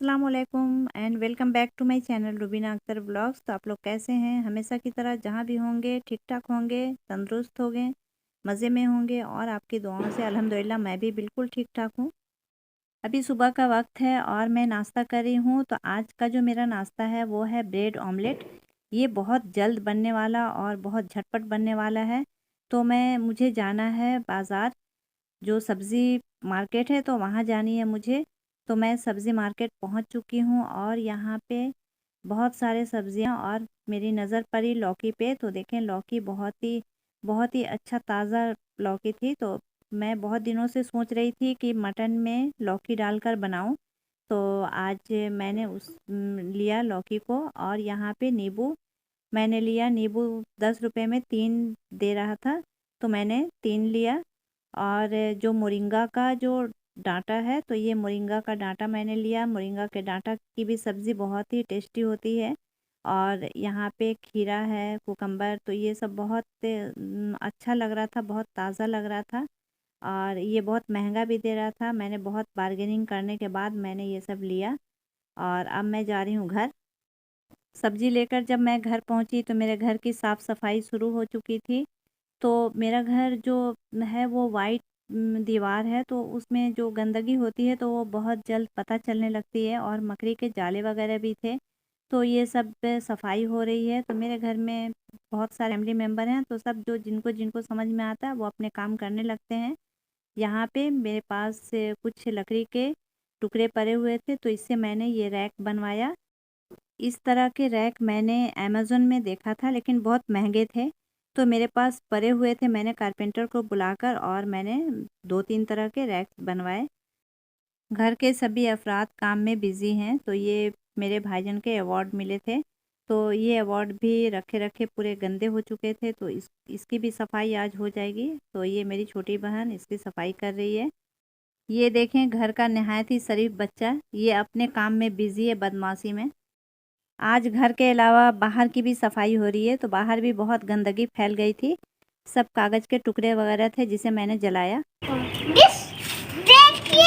अस्सलाम वालेकुम and welcome back to my channel Rubina Akhtar vlogs. तो आप लोग कैसे हैं? हमेशा की तरह जहाँ भी होंगे ठीक ठाक होंगे, तंदुरुस्त होंगे, मज़े में होंगे और आपकी दुआओं से अल्हम्दुलिल्लाह मैं भी बिल्कुल ठीक ठाक हूँ। अभी सुबह का वक्त है और मैं नाश्ता कर रही हूँ। तो आज का जो मेरा नाश्ता है वो है ब्रेड ऑमलेट। ये बहुत जल्द बनने वाला और बहुत झटपट बनने वाला है। तो मुझे जाना है बाज़ार, जो सब्ज़ी मार्केट है, तो वहाँ जानी है मुझे। तो मैं सब्ज़ी मार्केट पहुँच चुकी हूँ और यहाँ पे बहुत सारे सब्जियाँ और मेरी नज़र पड़ी लौकी पे। तो देखें, लौकी बहुत ही अच्छा ताज़ा लौकी थी। तो मैं बहुत दिनों से सोच रही थी कि मटन में लौकी डालकर बनाऊं। तो आज मैंने लिया लौकी को। और यहाँ पे नींबू मैंने लिया। नींबू 10 रुपए में 3 दे रहा था, तो मैंने 3 लिया। और जो मोरिंगा का जो डांटा है, तो ये मोरिंगा का डांटा मैंने लिया। मोरिंगा के डांटा की भी सब्ज़ी बहुत ही टेस्टी होती है। और यहाँ पे खीरा है, कुकम्बर, तो ये सब बहुत अच्छा लग रहा था, बहुत ताज़ा लग रहा था। और ये बहुत महंगा भी दे रहा था। मैंने बहुत बार्गेनिंग करने के बाद मैंने ये सब लिया। और अब मैं जा रही हूँ घर। सब्ज़ी लेकर जब मैं घर पहुँची तो मेरे घर की साफ़ सफाई शुरू हो चुकी थी। तो मेरा घर जो है वो वाइट दीवार है, तो उसमें जो गंदगी होती है तो वो बहुत जल्द पता चलने लगती है। और मकड़ी के जाले वगैरह भी थे। तो ये सब पे सफाई हो रही है। तो मेरे घर में बहुत सारे फैमिली मेम्बर हैं, तो सब जो जिनको जिनको समझ में आता है वो अपने काम करने लगते हैं। यहाँ पे मेरे पास से कुछ लकड़ी के टुकड़े पड़े हुए थे, तो इससे मैंने ये रैक बनवाया। इस तरह के रैक मैंने अमेज़न में देखा था, लेकिन बहुत महंगे थे। तो मेरे पास पड़े हुए थे, मैंने कारपेंटर को बुलाकर और मैंने 2-3 तरह के रैक बनवाए। घर के सभी अफराद काम में बिज़ी हैं। तो ये मेरे भाईजान के अवार्ड मिले थे। तो ये अवार्ड भी रखे रखे पूरे गंदे हो चुके थे, तो इसकी भी सफाई आज हो जाएगी। तो ये मेरी छोटी बहन इसकी सफाई कर रही है। ये देखें, घर का नहायत ही शरीफ बच्चा, ये अपने काम में बिज़ी है, बदमाशी में। आज घर के अलावा बाहर की भी सफाई हो रही है। तो बाहर भी बहुत गंदगी फैल गई थी। सब कागज़ के टुकड़े वगैरह थे जिसे मैंने जलाया। देखिए,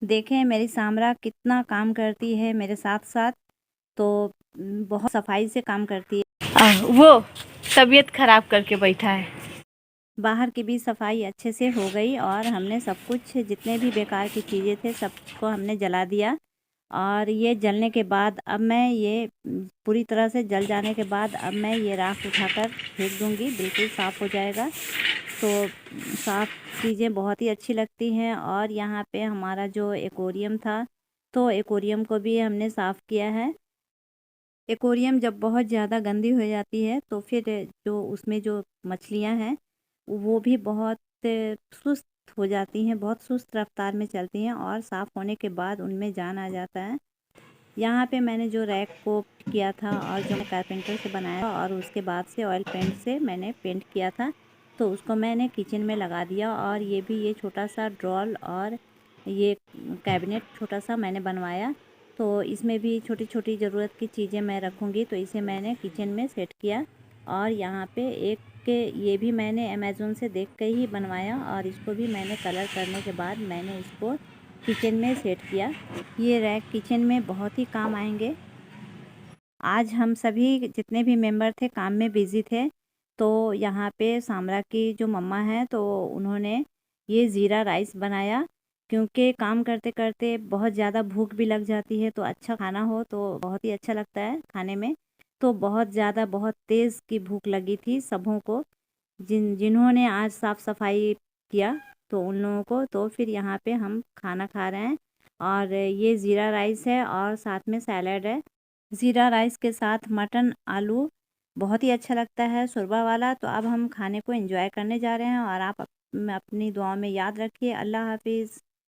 देखें मेरी सामरा कितना काम करती है मेरे साथ साथ। तो बहुत सफाई से काम करती है। वो तबीयत खराब करके बैठा है। बाहर की भी सफाई अच्छे से हो गई और हमने सब कुछ, जितने भी बेकार की चीज़ें थे सबको हमने जला दिया। और ये जलने के बाद अब मैं ये पूरी तरह से जल जाने के बाद अब मैं ये राख उठाकर फेंक दूंगी, बिल्कुल साफ़ हो जाएगा। तो साफ़ चीज़ें बहुत ही अच्छी लगती हैं। और यहाँ पे हमारा जो एक्वेरियम था, तो एक्वेरियम को भी हमने साफ़ किया है। एक्वेरियम जब बहुत ज़्यादा गंदी हो जाती है तो फिर जो उसमें जो मछलियाँ हैं वो भी बहुत सुस्त हो जाती हैं, बहुत सुस्त रफ्तार में चलती हैं और साफ़ होने के बाद उनमें जान आ जाता है। यहाँ पे मैंने जो रैक को किया था और जो मैं कारपेंटर से बनाया और उसके बाद से ऑयल पेंट से मैंने पेंट किया था, तो उसको मैंने किचन में लगा दिया। और ये भी ये छोटा सा ड्रॉल और ये कैबिनेट छोटा सा मैंने बनवाया। तो इसमें भी छोटी छोटी ज़रूरत की चीज़ें मैं रखूँगी, तो इसे मैंने किचन में सेट किया। और यहाँ पे एक के ये भी मैंने अमेज़न से देख के ही बनवाया और इसको भी मैंने कलर करने के बाद मैंने इसको किचन में सेट किया। ये रैक किचन में बहुत ही काम आएंगे। आज हम सभी जितने भी मेंबर थे काम में बिज़ी थे। तो यहाँ पे सामरा की जो मम्मा है, तो उन्होंने ये ज़ीरा राइस बनाया। क्योंकि काम करते करते बहुत ज़्यादा भूख भी लग जाती है, तो अच्छा खाना हो तो बहुत ही अच्छा लगता है खाने में। तो बहुत ज़्यादा बहुत तेज़ की भूख लगी थी सबों को, जिन्होंने आज साफ़ सफाई किया, तो उन लोगों को। तो फिर यहाँ पे हम खाना खा रहे हैं। और ये ज़ीरा राइस है और साथ में सैलड है। ज़ीरा राइस के साथ मटन आलू बहुत ही अच्छा लगता है, शोरबा वाला। तो अब हम खाने को एंजॉय करने जा रहे हैं और आप अपनी दुआओं में याद रखिए। अल्लाह हाफिज़।